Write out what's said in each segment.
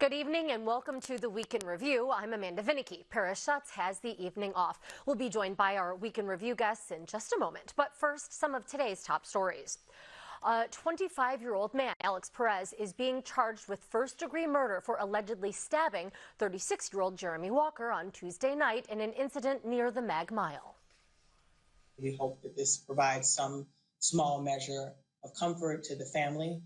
Good evening and welcome to the Week in Review. I'm Amanda Vinicky. Paris Schutz has the evening off. We'll be joined by our Week in Review guests in just a moment. But first, some of today's top stories. A 25-year-old man, Alex Perez, is being charged with first-degree murder for allegedly stabbing 36-year-old Jeremy Walker on Tuesday night in an incident near the Mag Mile. We hope that this provides some small measure of comfort to the family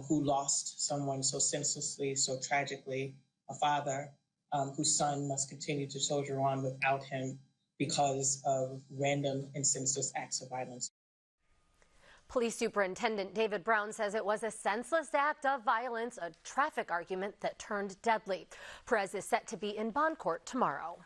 who lost someone so senselessly, so tragically, a father whose son must continue to soldier on without him because of random and senseless acts of violence. Police Superintendent David Brown says it was a senseless act of violence, a traffic argument that turned deadly. Perez is set to be in bond court tomorrow.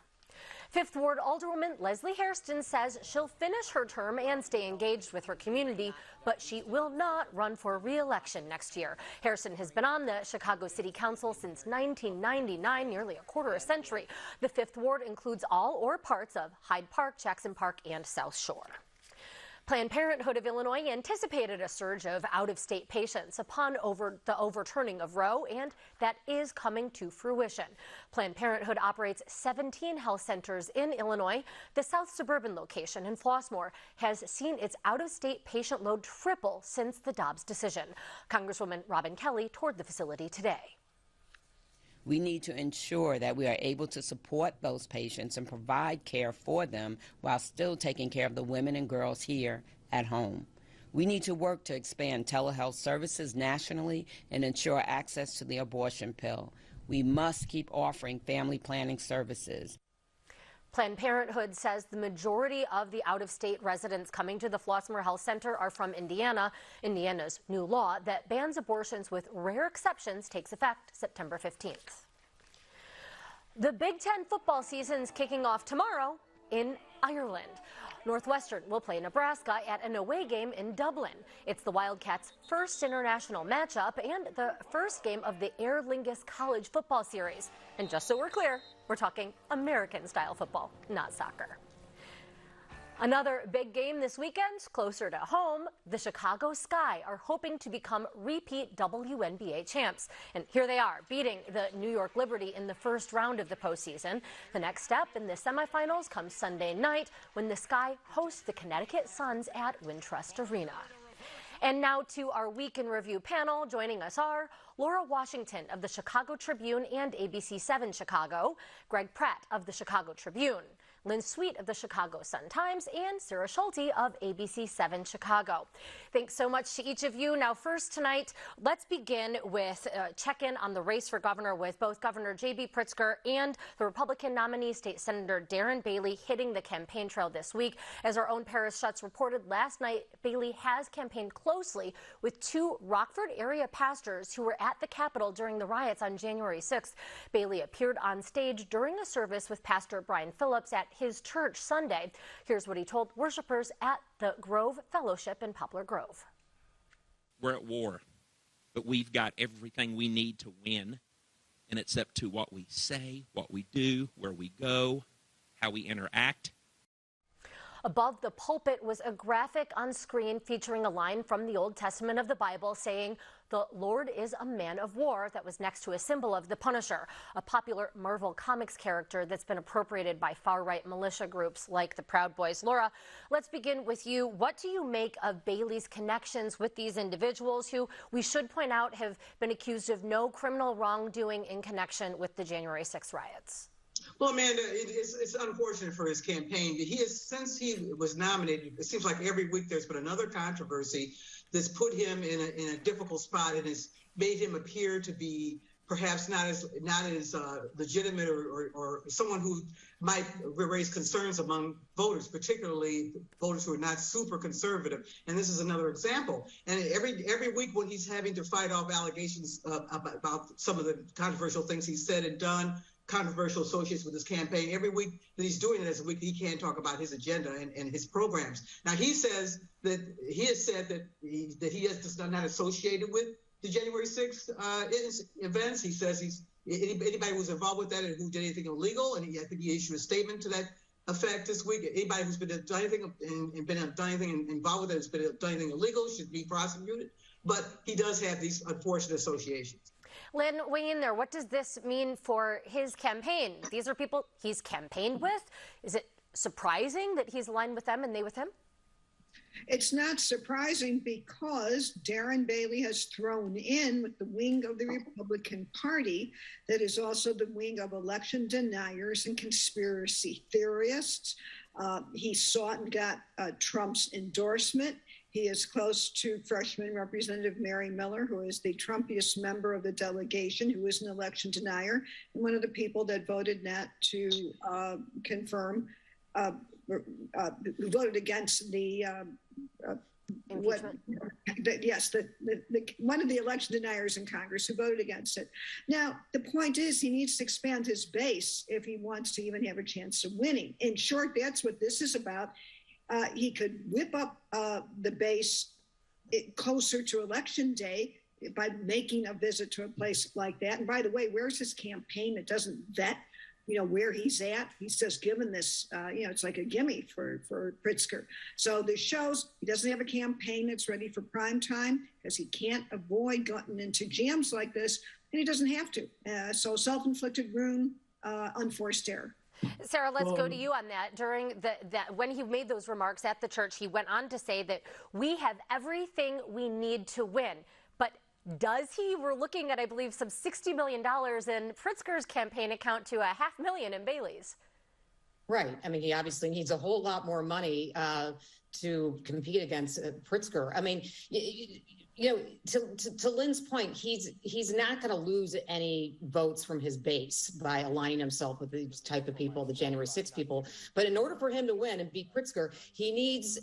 Fifth Ward Alderwoman Leslie Hairston says she'll finish her term and stay engaged with her community, but she will not run for re-election next year. Hairston has been on the Chicago City Council since 1999, nearly a quarter of a century. The Fifth Ward includes all or parts of Hyde Park, Jackson Park, and South Shore. Planned Parenthood of Illinois anticipated a surge of out-of-state patients upon the overturning of Roe, and that is coming to fruition. Planned Parenthood operates 17 health centers in Illinois. The South Suburban location in Flossmoor has seen its out-of-state patient load triple since the Dobbs decision. Congresswoman Robin Kelly toured the facility today. We need to ensure that we are able to support those patients and provide care for them while still taking care of the women and girls here at home. We need to work to expand telehealth services nationally and ensure access to the abortion pill. We must keep offering family planning services. Planned Parenthood says the majority of the out-of-state residents coming to the Flossmoor Health Center are from Indiana. Indiana's new law that bans abortions with rare exceptions takes effect September 15th. The Big Ten football season's kicking off tomorrow in Ireland. Northwestern will play Nebraska at an away game in Dublin. It's the Wildcats' first international matchup and the first game of the Aer Lingus College football series. And just so we're clear, we're talking American-style football, not soccer. Another big game this weekend, closer to home, the Chicago Sky are hoping to become repeat WNBA champs. And here they are, beating the New York Liberty in the first round of the postseason. The next step in the semifinals comes Sunday night when the Sky hosts the Connecticut Suns at Wintrust Arena. And now to our Week in Review panel. Joining us are Laura Washington of the Chicago Tribune and ABC7 Chicago, Greg Pratt of the Chicago Tribune, Lynn Sweet of the Chicago Sun-Times, and Sarah Schulte of ABC7 Chicago. Thanks so much to each of you. Now, first tonight, let's begin with a check-in on the race for governor with both Governor J.B. Pritzker and the Republican nominee, State Senator Darren Bailey, hitting the campaign trail this week. As our own Paris Schutz reported last night, Bailey has campaigned closely with two Rockford area pastors who were at the Capitol during the riots on January 6th. Bailey appeared on stage during a service with Pastor Brian Phillips at his church Sunday. Here's what he told worshipers at the Grove Fellowship in Poplar Grove. We're at war, but we've got everything we need to win, and it's up to what we say, what we do, where we go, how we interact. Above the pulpit was a graphic on screen featuring a line from the Old Testament of the Bible saying, "The Lord is a man of war," that was next to a symbol of the Punisher, a popular Marvel Comics character that's been appropriated by far-right militia groups like the Proud Boys. Laura, let's begin with you. What do you make of Bailey's connections with these individuals who, we should point out, have been accused of no criminal wrongdoing in connection with the January 6th riots? Well, Amanda, it's unfortunate for his campaign. Since he was nominated, it seems like every week there's been another controversy that's put him in a difficult spot and has made him appear to be perhaps not as legitimate or someone who might raise concerns among voters, particularly voters who are not super conservative. And this is another example. And every week when he's having to fight off allegations about some of the controversial things he's said and done, controversial associates with his campaign, every week that he's doing it as a week, he can't talk about his agenda and his programs. Now, he says that he has said that he is not associated with the January 6th events. He says anybody who's involved with that and who did anything illegal, and I think he issued a statement to that effect this week. Anybody who's been done anything and been done anything involved with it, has been done anything illegal, should be prosecuted. But he does have these unfortunate associations. Lynn, weigh in there. What does this mean for his campaign? These are people he's campaigned with. Is it surprising that he's aligned with them and they with him? It's not surprising because Darren Bailey has thrown in with the wing of the Republican Party that is also the wing of election deniers and conspiracy theorists. He sought and got Trump's endorsement. He is close to freshman Representative Mary Miller, who is the Trumpiest member of the delegation, who is an election denier, and one of the people that voted not to confirm, who voted against the one of the election deniers in Congress who voted against it. Now, the point is he needs to expand his base if he wants to even have a chance of winning. In short, that's what this is about. He could whip up the base closer to Election Day by making a visit to a place like that. And by the way, where's his campaign? It doesn't vet, where he's at. He's just given this, it's like a gimme for Pritzker. So this shows he doesn't have a campaign that's ready for prime time because he can't avoid getting into jams like this, and he doesn't have to. So self-inflicted ruin, unforced error. Sarah, let's go to you on that. During when he made those remarks at the church, he went on to say that we have everything we need to win. But does he? We're looking at, I believe, some $60 million in Pritzker's campaign account to $500,000 in Bailey's. Right. I mean, he obviously needs a whole lot more money to compete against Pritzker. I mean, to Lynn's point, he's not going to lose any votes from his base by aligning himself with these type of people, the January 6 people. But in order for him to win and beat Pritzker, he needs,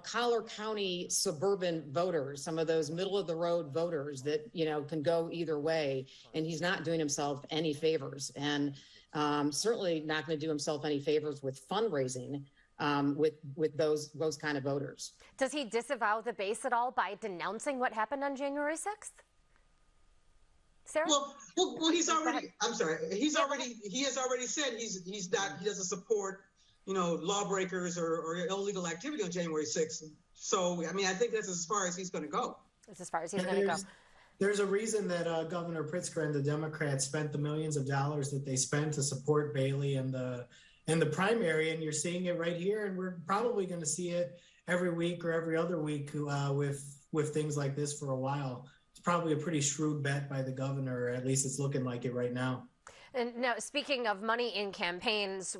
Collar County suburban voters, some of those middle of the road voters that, can go either way. And he's not doing himself any favors, and certainly not going to do himself any favors with fundraising with those kind of voters. Does he disavow the base at all by denouncing what happened on January 6th? Sarah? Well, he's already. I'm sorry. He has already said he doesn't support lawbreakers or illegal activity on January 6th. So I mean, I think that's as far as he's going to go. That's as far as he's going to go. There's a reason that Governor Pritzker and the Democrats spent the millions of dollars that they spent to support Bailey and the primary, and you're seeing it right here, and we're probably going to see it every week or every other week with things like this for a while. It's probably a pretty shrewd bet by the governor, or at least it's looking like it right now. And now, speaking of money in campaigns,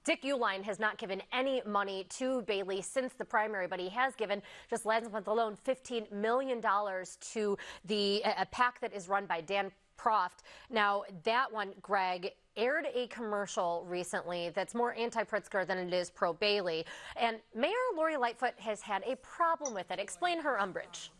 Dick Uihlein has not given any money to Bailey since the primary, but he has given, just last month alone, $15 million to a PAC that is run by Dan Proft. Now, that one, Greg, aired a commercial recently that's more anti-Pritzker than it is pro-Bailey. And Mayor Lori Lightfoot has had a problem with it. Explain her umbrage.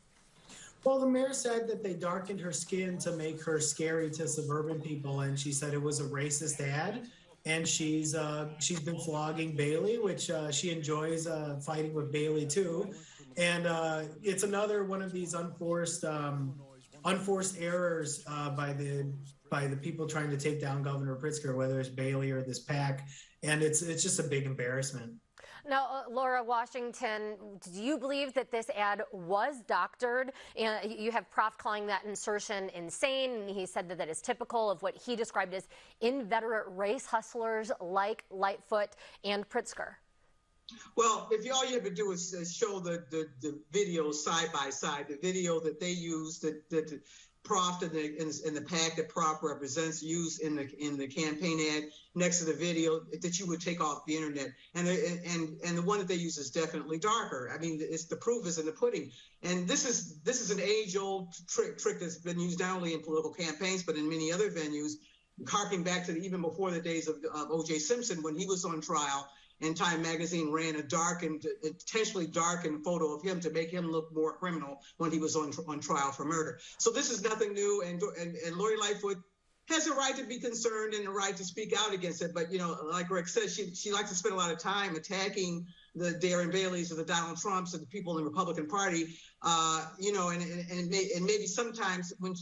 Well, the mayor said that they darkened her skin to make her scary to suburban people, and she said it was a racist ad. And she's been flogging Bailey, which she enjoys fighting with Bailey too. And it's another one of these unforced errors by the people trying to take down Governor Pritzker, whether it's Bailey or this PAC, and it's just a big embarrassment. Now, Laura Washington, do you believe that this ad was doctored? And you have Proft calling that insertion insane, and he said that is typical of what he described as inveterate race hustlers like Lightfoot and Pritzker. Well, if all you have to do is show the video side by side, the video that they used, that Proft and the PAC that Proft represents used in the campaign ad next to the video that you would take off the internet, and the one that they use is definitely darker. I mean, it's the proof is in the pudding, and this is an age-old trick that's been used not only in political campaigns but in many other venues, harking back to even before the days of O.J. Simpson when he was on trial. And Time magazine ran a intentionally darkened photo of him to make him look more criminal when he was on trial for murder. So this is nothing new, and Lori Lightfoot has a right to be concerned and a right to speak out against it. But like Greg said, she likes to spend a lot of time attacking the Darren Baileys or the Donald Trumps and the people in the Republican Party. And maybe sometimes when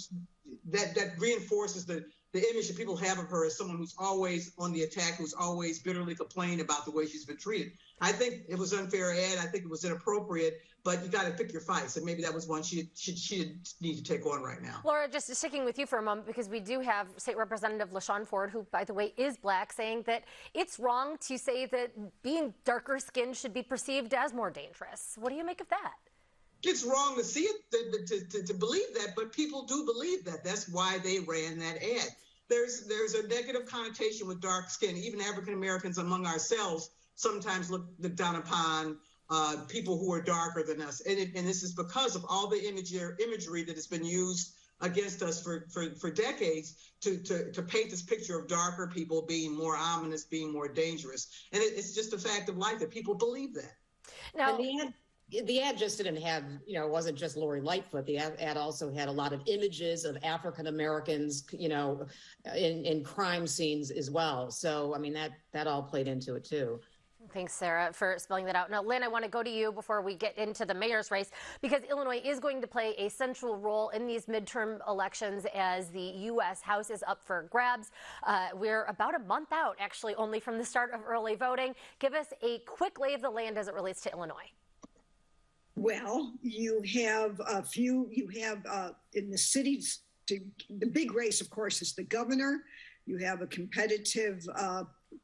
that reinforces the image that people have of her as someone who's always on the attack, who's always bitterly complaining about the way she's been treated. I think it was unfair, Ed. I think it was inappropriate, but you got to pick your fights. And maybe that was one she need to take on right now. Laura, just sticking with you for a moment, because we do have State Representative LaShawn Ford, who, by the way, is black, saying that it's wrong to say that being darker skinned should be perceived as more dangerous. What do you make of that? It's wrong to see it, to believe that, but people do believe that. That's why they ran that ad. There's a negative connotation with dark skin. Even African Americans among ourselves sometimes look down upon people who are darker than us. And this is because of all the imagery that has been used against us for decades to paint this picture of darker people being more ominous, being more dangerous. And it's just a fact of life that people believe that. Now, the ad just didn't have, it wasn't just Lori Lightfoot. The ad also had a lot of images of African Americans, in crime scenes as well. So, I mean, that all played into it, too. Thanks, Sarah, for spelling that out. Now, Lynn, I want to go to you before we get into the mayor's race, because Illinois is going to play a central role in these midterm elections as the U.S. House is up for grabs. We're about a month out, actually, only from the start of early voting. Give us a quick lay of the land as it relates to Illinois. Well, you have in the cities, the big race, of course, is the governor. You have a competitive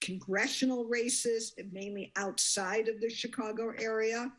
congressional races, mainly outside of the Chicago area.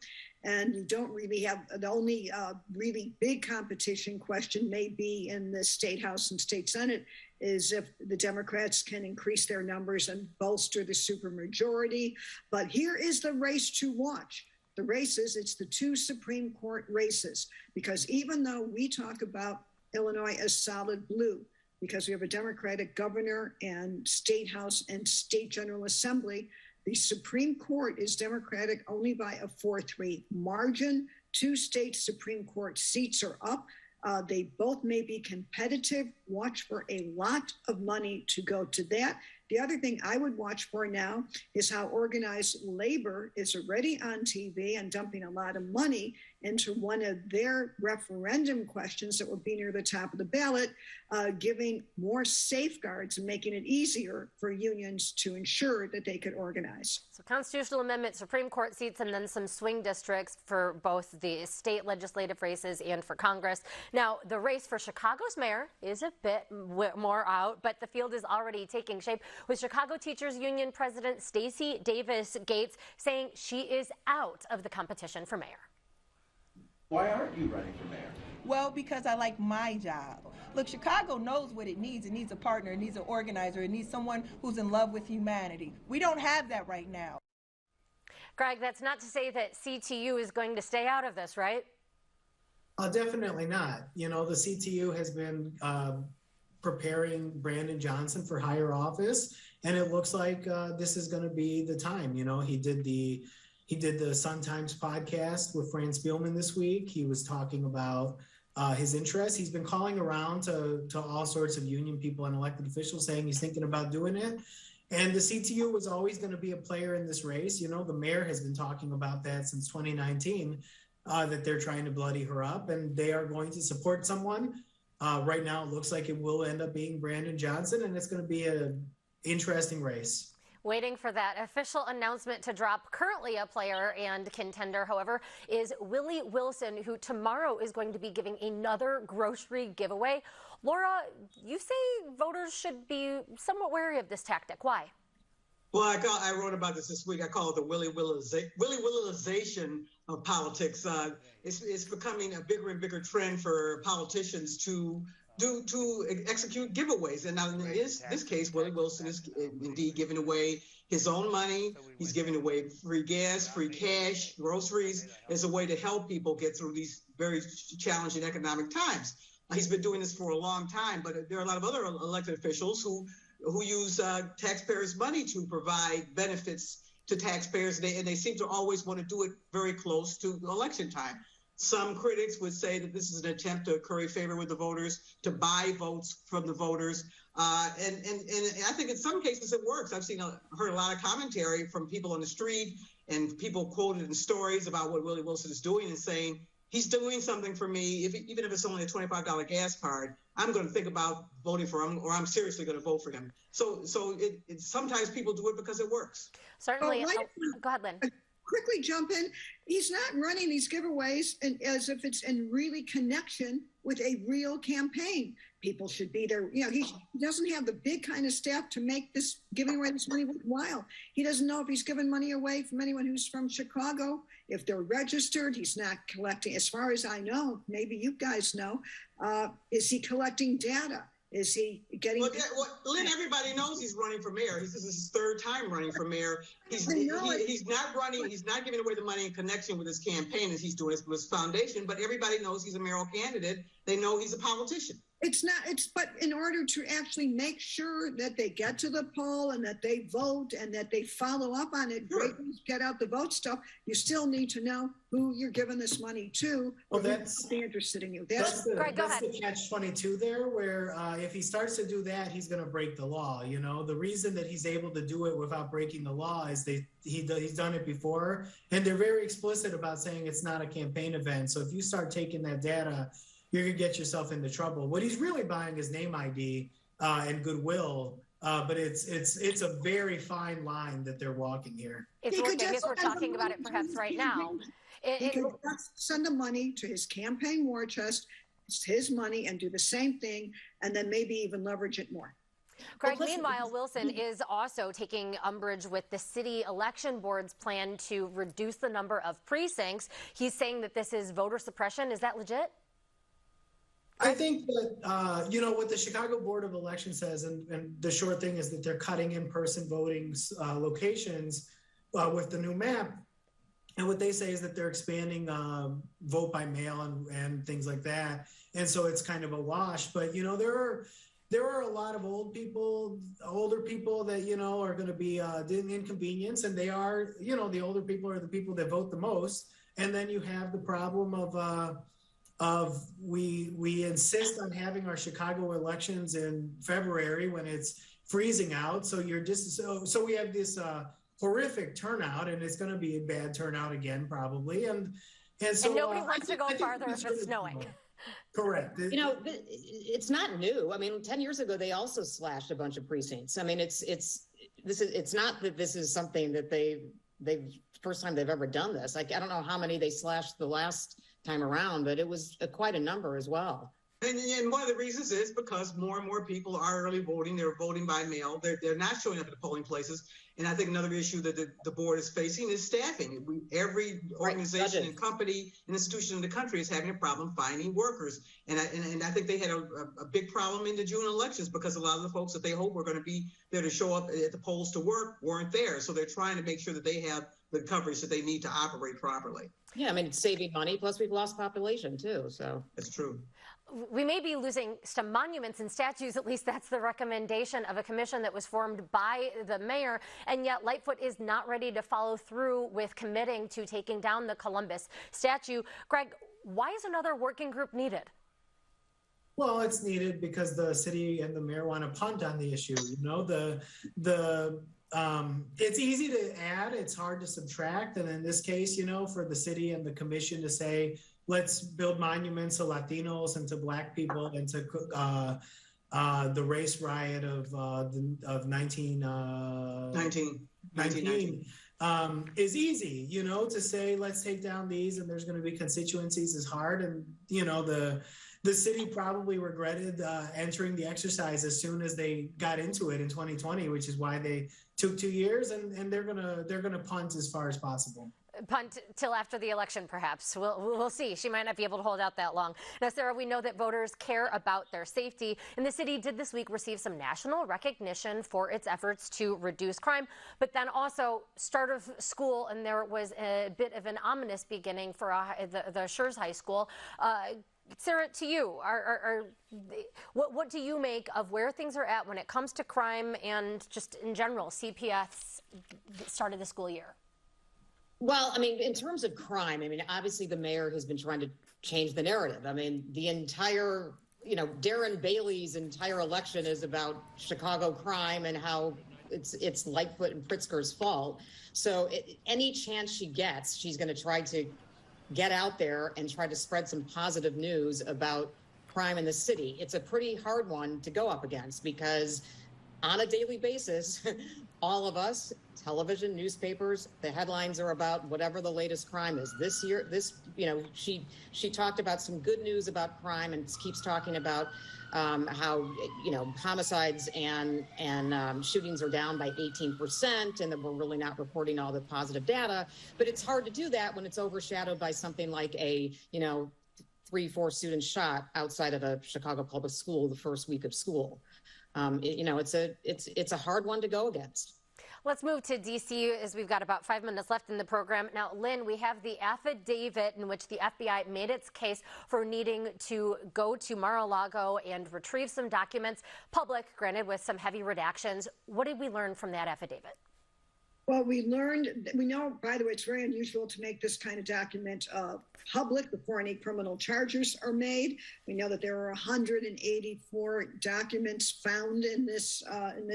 And you don't really have, the only really big competition question may be in the state house and state senate is if the Democrats can increase their numbers and bolster the supermajority. But here is the race to watch. The races, it's the two Supreme Court races, because even though we talk about Illinois as solid blue, because we have a Democratic governor and state house and state general assembly, the Supreme Court is Democratic only by a 4-3 margin. 2 state Supreme Court seats are up. They both may be competitive. Watch for a lot of money to go to that. The other thing I would watch for now is how organized labor is already on TV and dumping a lot of money into one of their referendum questions that will be near the top of the ballot, giving more safeguards and making it easier for unions to ensure that they could organize. So constitutional amendment, Supreme Court seats, and then some swing districts for both the state legislative races and for Congress. Now, the race for Chicago's mayor is a bit more out, but the field is already taking shape, with Chicago Teachers Union President Stacey Davis Gates saying she is out of the competition for mayor. Why aren't you running for mayor? Well, because I like my job. Look, Chicago knows what it needs. It needs a partner. It needs an organizer. It needs someone who's in love with humanity. We don't have that right now. Greg, that's not to say that CTU is going to stay out of this, right? Definitely not. The CTU has been preparing Brandon Johnson for higher office, and it looks like this is going to be the time. He did the Sun Times podcast with Fran Spielman this week. He was talking about his interests. He's been calling around to all sorts of union people and elected officials saying he's thinking about doing it. And the CTU was always going to be a player in this race. The mayor has been talking about that since 2019, that they're trying to bloody her up, and they are going to support someone. Right now, it looks like it will end up being Brandon Johnson, and it's going to be an interesting race. Waiting for that official announcement to drop. Currently a player and contender, however, is Willie Wilson, who tomorrow is going to be giving another grocery giveaway. Laura, you say voters should be somewhat wary of this tactic. Why? Well, I wrote about this week. I call it the Willie Willization of politics. It's becoming a bigger and bigger trend for politicians to execute giveaways. And now in this case, Willie Wilson is indeed giving away his own money. He's giving away free gas, free cash, groceries as a way to help people get through these very challenging economic times. He's been doing this for a long time, but there are a lot of other elected officials who use taxpayers' money to provide benefits to taxpayers, and they seem to always want to do it very close to election time. Some critics would say that this is an attempt to curry favor with the voters, to buy votes from the voters. And I think in some cases it works. I've heard a lot of commentary from people on the street and people quoted in stories about what Willie Wilson is doing and saying he's doing something for me. Even if it's only a $25 gas card, I'm going to think about voting for him, or I'm seriously going to vote for him. So sometimes people do it because it works. Certainly. Go ahead, Lynn. Quickly jump in. He's not running these giveaways as if it's in really connection with a real campaign. People should be there. You know, he doesn't have the big kind of staff to make this giving away this money worthwhile. He doesn't know if he's giving money away from anyone who's from Chicago. If they're registered, he's not collecting. As far as I know, maybe you guys know, is he collecting data? Is he getting? Well, Lynn, everybody knows he's running for mayor. This is his third time running for mayor. He's not running. He's not giving away the money in connection with his campaign as he's doing his foundation. But everybody knows he's a mayoral candidate. They know he's a politician. But in order to actually make sure that they get to the poll and that they vote and that they follow up on it, sure. Get out the vote stuff, you still need to know who you're giving this money to. Well, that's interested in you. That's the catch-22 there, where if he starts to do that, he's going to break the law. You know, the reason that he's able to do it without breaking the law is he's done it before, and they're very explicit about saying it's not a campaign event. So if you start taking that data, you're going to get yourself into trouble. What he's really buying is name ID and goodwill, but it's a very fine line that they're walking here. I guess we're talking about it perhaps right now. He could just send the money to his campaign war chest, it's his money, and do the same thing, and then maybe even leverage it more. Greg, meanwhile, Wilson is also taking umbrage with the city election board's plan to reduce the number of precincts. He's saying that this is voter suppression. Is that legit? I think that, what the Chicago Board of Elections says, and the short thing is that they're cutting in-person voting locations with the new map. And what they say is that they're expanding vote by mail and things like that. And so it's kind of a wash. But, there are a lot of older people that, are going to be inconvenienced. And they are, the older people are the people that vote the most. And then you have the problem of we insist on having our Chicago elections in February when it's freezing out. So so we have this horrific turnout, and it's going to be a bad turnout again probably. And nobody wants to go farther if it's snowing. Correct. It's not new. I mean, 10 years ago they also slashed a bunch of precincts. I mean, it's not that this is something that they've first time they've ever done this. Like, I don't know how many they slashed the last time around, but it was quite a number as well. And one of the reasons is because more and more people are early voting. They're voting by mail. They're not showing up at the polling places. And I think another issue that the board is facing is staffing. Every organization and company and institution in the country is having a problem finding workers. And I think they had a big problem in the June elections because a lot of the folks that they hope were going to be there to show up at the polls to work weren't there. So they're trying to make sure that they have the coverage that they need to operate properly. Yeah, I mean, it's saving money. Plus, we've lost population, too. So that's true. We may be losing some monuments and statues. At least that's the recommendation of a commission that was formed by the mayor. And yet Lightfoot is not ready to follow through with committing to taking down the Columbus statue. Greg, why is another working group needed? Well, it's needed because the city and the mayor want to punt on the issue. It's easy to add, it's hard to subtract. And in this case, for the city and the commission to say, let's build monuments to Latinos and to Black people and to the race riot of 1919 is easy, to say, let's take down these and there's going to be constituencies is hard. And, the city probably regretted entering the exercise as soon as they got into it in 2020, which is why they took 2 years, and they're gonna punt as far as possible. Punt till after the election, perhaps. We'll see. She might not be able to hold out that long. Now, Sarah, we know that voters care about their safety, and the city did this week receive some national recognition for its efforts to reduce crime, but then also start of school, and there was a bit of an ominous beginning for the Schurz High School. Sarah, to you, what do you make of where things are at when it comes to crime and just in general, CPS start of the school year? Well, I mean, in terms of crime, obviously the mayor has been trying to change the narrative. I mean, the entire, Darren Bailey's entire election is about Chicago crime and how it's Lightfoot and Pritzker's fault. So any chance she gets, she's going to try to get out there and try to spread some positive news about crime in the city. It's a pretty hard one to go up against because on a daily basis, all of us, television, newspapers, the headlines are about whatever the latest crime is. This year, she talked about some good news about crime and keeps talking about how, homicides and shootings are down by 18% and that we're really not reporting all the positive data. But it's hard to do that when it's overshadowed by something like a, 3-4 students shot outside of a Chicago public school the first week of school. It's a hard one to go against. Let's move to D.C. as we've got about 5 minutes left in the program. Now, Lynn, we have the affidavit in which the FBI made its case for needing to go to Mar-A-Lago and retrieve some documents, public, granted with some heavy redactions. What did we learn from that affidavit? Well, we know, by the way, it's very unusual to make this kind of document public before any criminal charges are made. We know that there are 184 documents found in this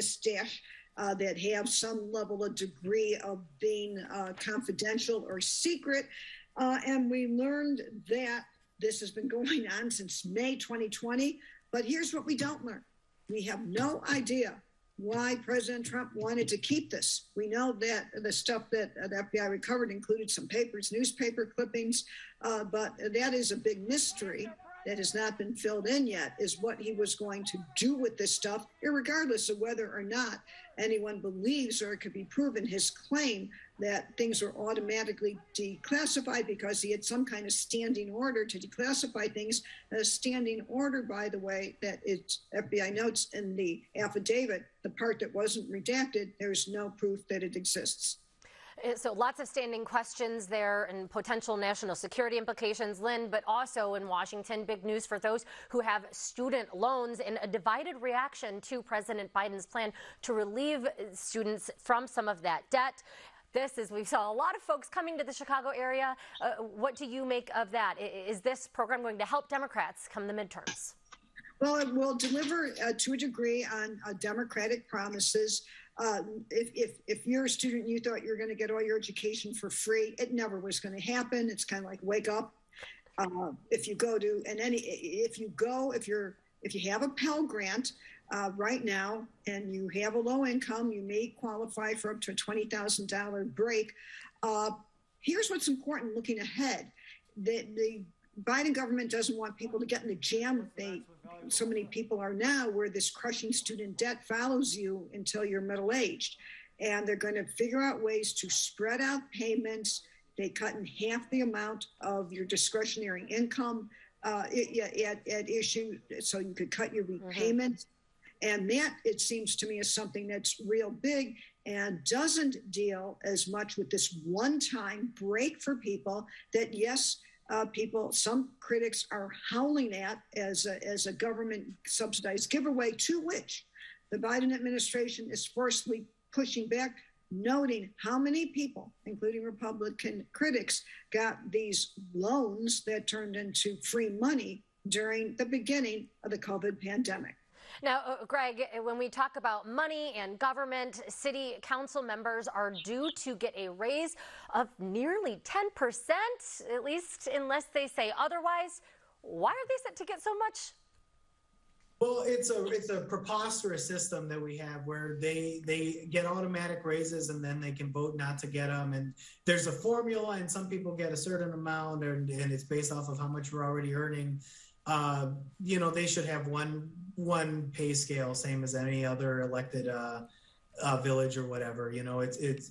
stash that have some level of degree of being confidential or secret. And we learned that this has been going on since May 2020. But here's what we don't learn. We have no idea why President Trump wanted to keep this. We know that the stuff that the FBI recovered included some papers, newspaper clippings, but that is a big mystery that has not been filled in yet, is what he was going to do with this stuff, irregardless of whether or not anyone believes or it could be proven his claim that things were automatically declassified because he had some kind of standing order to declassify things. A standing order, by the way, that it's FBI notes in the affidavit, the part that wasn't redacted, there's no proof that it exists. So lots of standing questions there and potential national security implications, Lynn, but also in Washington, big news for those who have student loans and a divided reaction to President Biden's plan to relieve students from some of that debt. We saw a lot of folks coming to the Chicago area. What do you make of that? Is this program going to help Democrats come the midterms? Well, it will deliver to a degree on Democratic promises. If you're a student, you thought you were going to get all your education for free. It never was going to happen. It's kind of like wake up. If you have a Pell Grant right now and you have a low income, you may qualify for up to a $20,000 break. Here's what's important looking ahead. The Biden government doesn't want people to get in the jam so many people are now, where this crushing student debt follows you until you're middle-aged. And they're going to figure out ways to spread out payments. They cut in half the amount of your discretionary income at issue, so you could cut your repayments. And that, it seems to me, is something that's real big and doesn't deal as much with this one-time break for people that, yes, some critics are howling at as a government subsidized giveaway, to which the Biden administration is forcefully pushing back, noting how many people, including Republican critics, got these loans that turned into free money during the beginning of the COVID pandemic. Now, Greg, when we talk about money and government, city council members are due to get a raise of nearly 10%, at least unless they say otherwise. Why are they set to get so much? Well, it's a preposterous system that we have where they get automatic raises and then they can vote not to get them. And there's a formula, and some people get a certain amount, and it's based off of how much we're already earning. They should have one pay scale, same as any other elected village or whatever. It's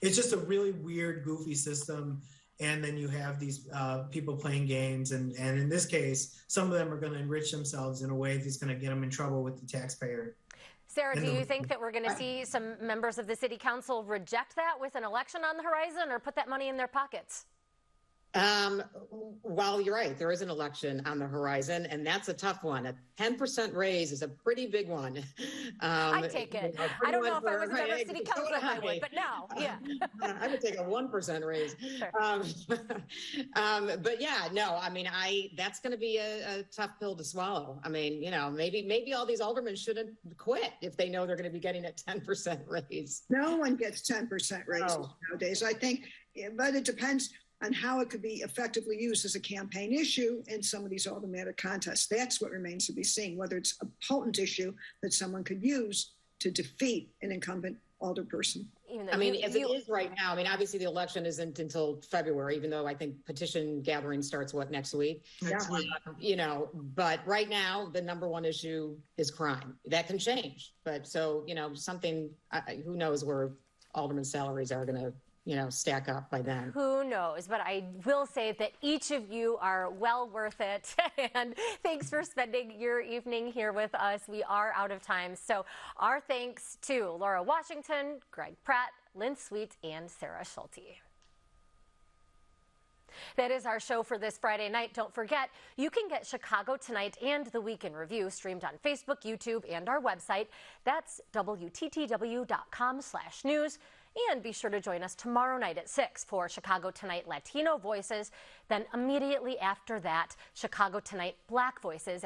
just a really weird, goofy system. And then you have these people playing games, and in this case, some of them are going to enrich themselves in a way that's going to get them in trouble with the taxpayer. Sarah, do you think that we're going to see some members of the city council reject that with an election on the horizon, or put that money in their pockets? Well, you're right. There is an election on the horizon, and that's a tough one. A 10% raise is a pretty big one. I'd take it. I don't know if I was another city council, I would, but now, yeah. I would take a 1% raise. Sure. But yeah, no, I mean, that's going to be a tough pill to swallow. I mean, maybe all these aldermen shouldn't quit if they know they're going to be getting a 10% raise. No one gets 10% raises nowadays, I think, but it depends. on how it could be effectively used as a campaign issue in some of these automatic contests. That's what remains to be seen, whether it's a potent issue that someone could use to defeat an incumbent alderperson. I mean, as it is right now, I mean, obviously the election isn't until February, even though I think petition gathering starts, next week? Next week. You know, but right now, the number one issue is crime. That can change. But so, you know, something, who knows where aldermen's salaries are going to, you know, stack up by then. Who knows? But I will say that each of you are well worth it. And thanks for spending your evening here with us. We are out of time. So our thanks to Laura Washington, Greg Pratt, Lynn Sweet, and Sarah Schulte. That is our show for this Friday night. Don't forget, you can get Chicago Tonight and the Week in Review streamed on Facebook, YouTube, and our website. That's WTTW.com/news. And be sure to join us tomorrow night at 6 for Chicago Tonight Latino Voices. Then immediately after that, Chicago Tonight Black Voices